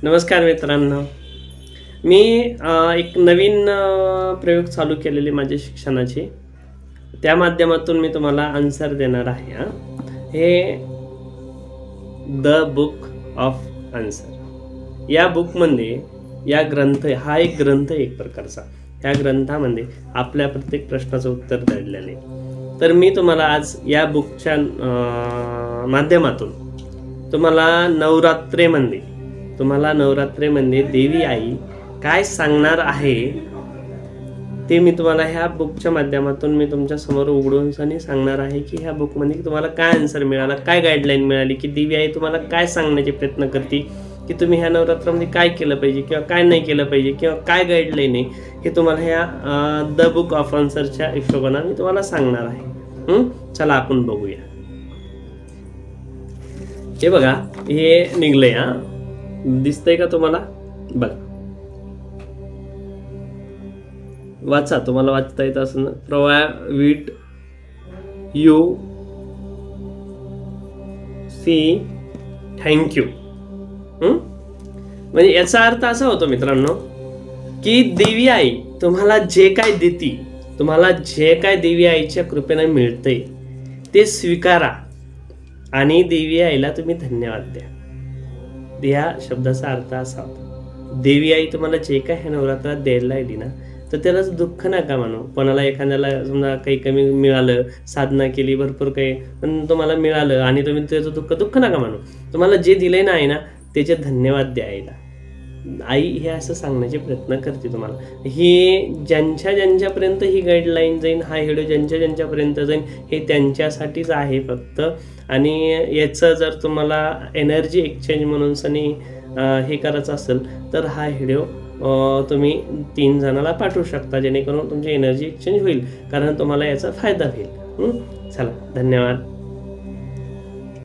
नमस्कार मित्रांनो. मी एक नवीन प्रयोग चालू केलेले माझ्या शिक्षणाचे. त्या माध्यमातून मी तुम्हाला आन्सर देणार आहे. हे द बुक ऑफ आन्सर. या बुकमध्ये हा एक ग्रंथ एक प्रकारचा. ह्या ग्रंथामध्ये आपल्या प्रत्येक प्रश्नाचं उत्तर दडलेलं आहे. तर मी तुम्हाला आज या बुकच्या माध्यमातून तुम्हाला नवरात्रेमध्ये देवी आई काय सांगणार आहे ते मी तुम्हाला ह्या बुकच्या माध्यमातून मी तुमच्या समोर उघडून सांगणार आहे की ह्या बुकमध्ये तुम्हाला काय आन्सर मिळाला, काय गाईडलाईन मिळाली, की देवी आई तुम्हाला काय सांगण्याचे प्रयत्न करते, की तुम्ही ह्या नवरात्रामध्ये काय केलं पाहिजे किंवा काय नाही केलं पाहिजे किंवा काय गाईडलाईन आहे हे तुम्हाला ह्या द बुक ऑफ आन्सरच्या हिशोबाने मी तुम्हाला सांगणार आहे. चला आपण बघूया. हे बघा, हे निघलंय. दिसतंय का तुम्हाला? बघा, वाचा. तुम्हाला वाचता येत असं प्रोव्हाइड यू सी थँक्यू. म्हणजे याचा अर्थ असा होतो मित्रांनो की देवी आई तुम्हाला जे काय देती, तुम्हाला जे काय देवी आईच्या कृपेने मिळतंय ते स्वीकारा आणि देवी आईला तुम्ही धन्यवाद द्या. या शब्दाचा अर्थ असा होता, देवी आई तुम्हाला जे काय ह्या नवरात्रात द्यायला लागली ना, तर त्यालाच दुःख नका मानू. कोणाला एखाद्याला समजा काही कमी मिळालं, साधना केली, भरपूर काही पण तुम्हाला मिळालं आणि तुम्ही त्याचं दुःख नका मानू. तुम्हाला जे दिलंय ना आई ना, त्याचे धन्यवाद द्या आईला. आई हे असं सांगण्याचे प्रयत्न करते तुम्हाला. हे ज्यांच्यापर्यंत ही गाईडलाईन जाईन, हा व्हिडिओ ज्यांच्यापर्यंत जाईन, हे त्यांच्यासाठीच आहे फक्त. आणि याचं जर तुम्हाला एनर्जी एक्सचेंज म्हणून हे करायचं असेल तर हा व्हिडिओ तुम्ही 3 जणाला पाठवू शकता, जेणेकरून तुमची एनर्जी एक्सचेंज होईल, कारण तुम्हाला याचा फायदा होईल. चला, धन्यवाद.